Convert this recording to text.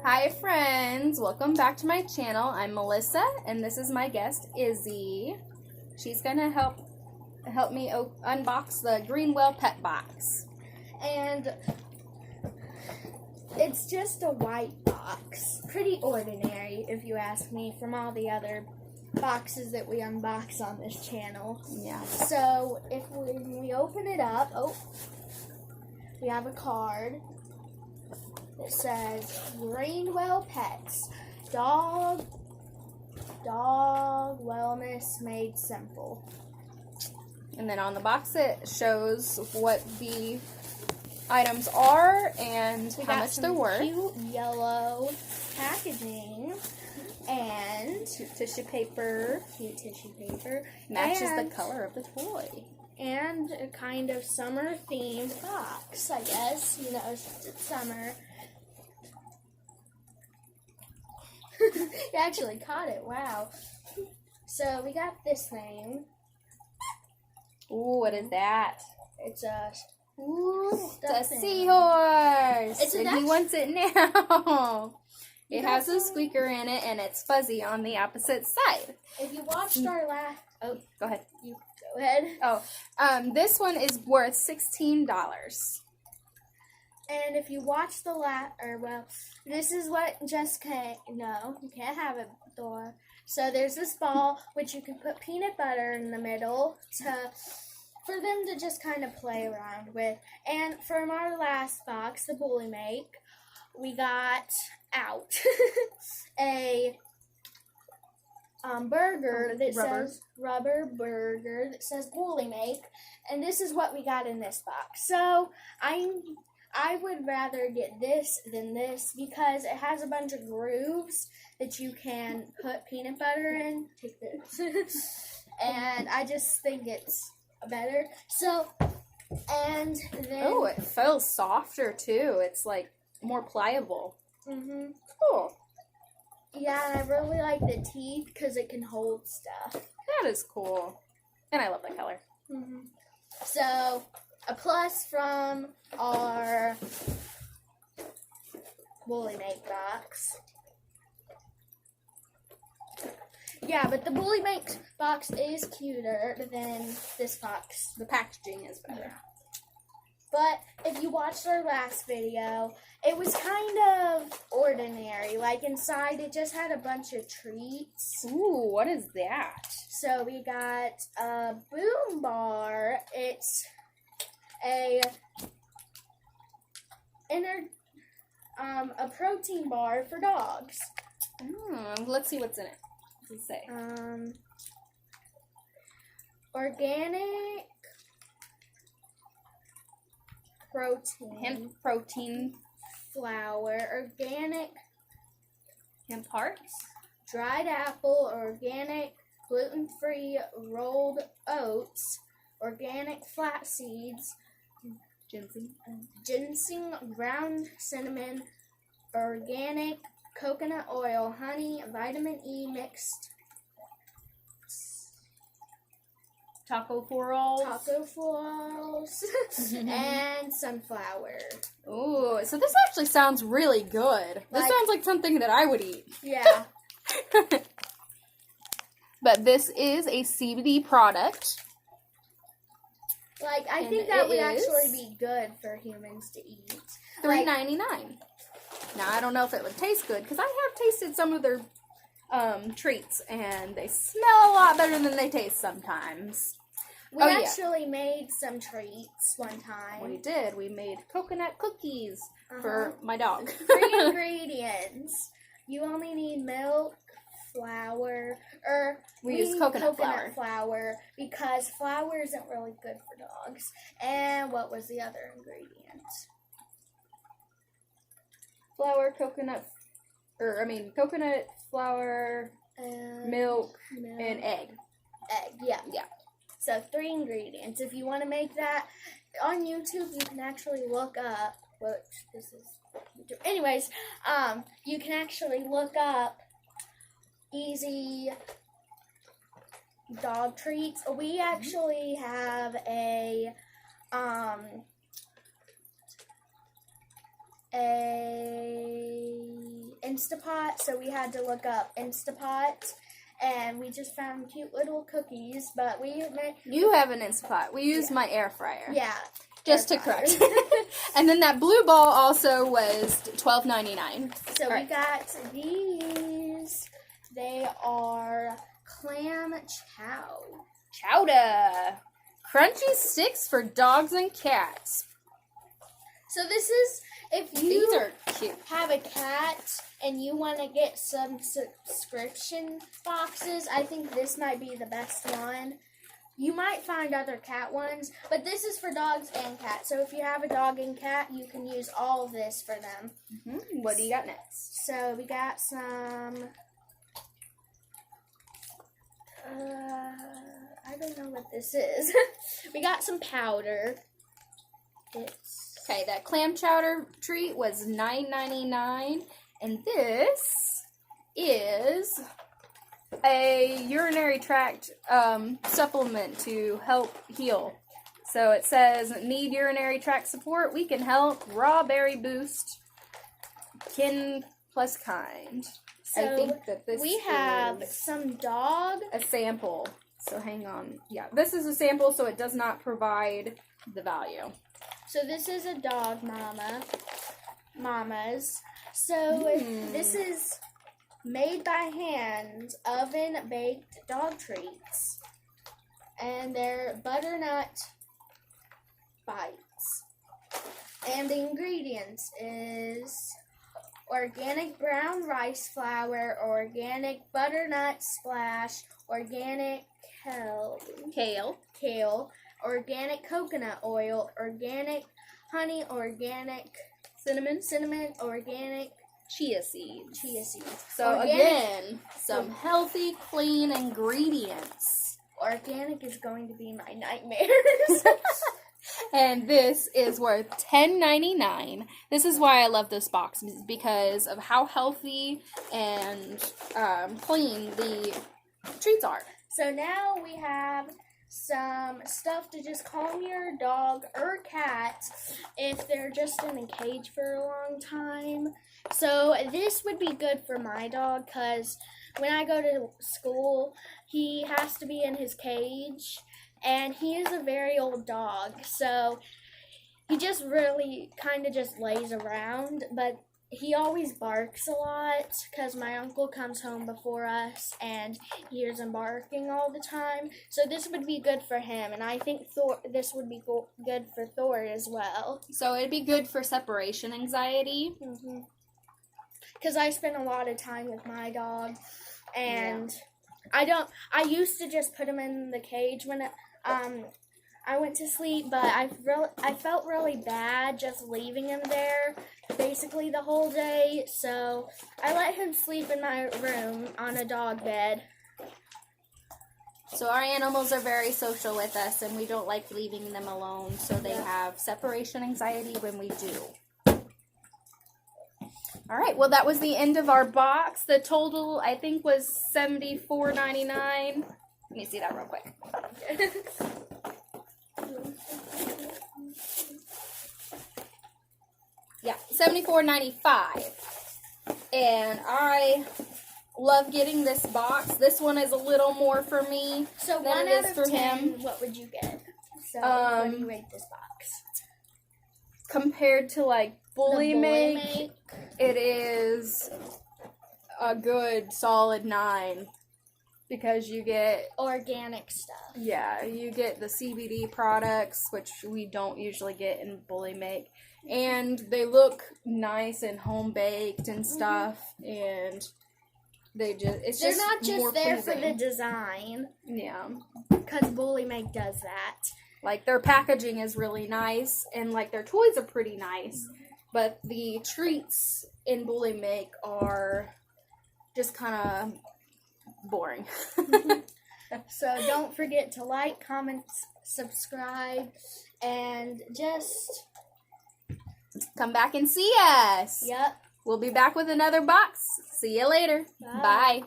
Hi friends, welcome back to my channel. I'm Melissa and this is my guest Izzy. She's gonna help me unbox the Greenwell Pet box. And it's just a white box. Pretty ordinary if you ask me from all the other boxes that we unbox on this channel. Yeah. So if we open it up, we have a card. It says Greenwell Pets, dog wellness made simple. And then on the box it shows what the items are and how much they're worth. Cute yellow packaging and Cute tissue paper. Matches the color of the toy. And a kind of summer themed box, I guess. You know, it's summer. You actually caught it. Wow. So we got this thing. Ooh, what is that? It's a It's a seahorse. And he wants it now. It has a squeaker in it and it's fuzzy on the opposite side. If you watched our last... Oh, go ahead. You go ahead. This one is worth $16. And if you watch the this is what Jessica, no, you can't have it, Dora. So there's this ball, which you can put peanut butter in the middle for them to just kind of play around with. And from our last box, the Bully Make, we got out a burger that says rubber burger that says Bully Make, and this is what we got in this box. So I would rather get this than this because it has a bunch of grooves that you can put peanut butter in. Take this. And I just think it's better. So, and then... Oh, it feels softer too. It's like more pliable. Mm-hmm. Cool. Yeah, and I really like the teeth because it can hold stuff. That is cool. And I love that color. Mm-hmm. So, a plus from our Bully Make box. Yeah, but the Bully Make box is cuter than this box. The packaging is better. Yeah. But if you watched our last video, it was kind of ordinary. Like inside, it just had a bunch of treats. Ooh, what is that? So we got a Boom Bar. It's a protein bar for dogs. Let's see what's in it. What's it say? Organic protein. Hemp protein. Flour. Organic Hemp hearts. dried apple. Organic gluten-free rolled oats. Organic flax seeds. Ginseng, ground cinnamon, organic coconut oil, honey, vitamin E mixed, Taco florals, and sunflower. Ooh, so this actually sounds really good. This sounds like something that I would eat. Yeah. But this is a CBD product. Like, I think that would actually be good for humans to eat. $3.99. Now, I don't know if it would taste good, because I have tasted some of their treats, and they smell a lot better than they taste sometimes. We actually made some treats one time. We did. We made coconut cookies for my dog. 3 ingredients. You only need milk, flour, or we use coconut flour because flour isn't really good for dogs. And what was the other ingredient? Coconut, flour, milk, and egg. Yeah. So 3 ingredients. If you want to make that on YouTube, you can actually look up. This is YouTube. Anyways, you can actually look up easy dog treats. We actually have a Instapot, so we had to look up Instapot. And we just found cute little cookies, but You have an Instapot. We use my air fryer. Yeah. Just to correct. And then that blue ball also was $12.99. So we got these. They are clam chow. Chowder. Crunchy sticks for dogs and cats. So this is, if These you are cute. have a cat and you want to get some subscription boxes, I think this might be the best one. You might find other cat ones, but this is for dogs and cats. So if you have a dog and cat, you can use all of this for them. Mm-hmm. What do you got next? So we got some, I don't know what this is. We got some powder. Okay, that clam chowder treat was $9.99, and this is a urinary tract supplement to help heal. So it says, need urinary tract support? We can help. Raw berry boost. Kin plus kind. So I think that this we have is some dog. a sample. So hang on. Yeah, this is a sample, so it does not provide the value. So this is a dog mamas. So this is made by hand, oven baked dog treats. And they're butternut bites. And the ingredients is organic brown rice flour, organic butternut splash, organic kale, organic coconut oil, organic honey, organic cinnamon, organic Chia seeds. So Organic. again, some healthy, clean ingredients. Organic is going to be my nightmares. And this is worth $10.99. This is why I love this box, because of how healthy and clean the treats are. So now we have some stuff to just calm your dog or cat if they're just in a cage for a long time. So this would be good for my dog because when I go to school, he has to be in his cage, and he is a very old dog, so he just really kind of just lays around, but he always barks a lot because my uncle comes home before us and hears him barking all the time. So this would be good for him, and I think this would be good for Thor as well. So it'd be good for separation anxiety. Because I spend a lot of time with my dog, and I used to just put him in the cage when I went to sleep, but I felt really bad just leaving him there basically the whole day, so I let him sleep in my room on a dog bed. So our animals are very social with us, and we don't like leaving them alone, so they have separation anxiety when we do. All right, well, that was the end of our box. The total, I think, was $74.99. Let me see that real quick. Yeah, $74.95. And I love getting this box. This one is a little more for me So than 1 it out is of for 10, him. what would you get? So what do you rate this box? Compared to, like, Bully The Make, it is a good solid 9. Because you get organic stuff. Yeah, you get the CBD products, which we don't usually get in Bully Make. And they look nice and home baked and stuff. And they're not just more there pleasing. for the design. Yeah. Because Bully Make does that. Like, their packaging is really nice. And, like, their toys are pretty nice. But the treats in Bully Make are just kind of boring. So don't forget to like, comment, subscribe, and just come back and see us. Yep. We'll be back with another box. See you later. Bye. Bye.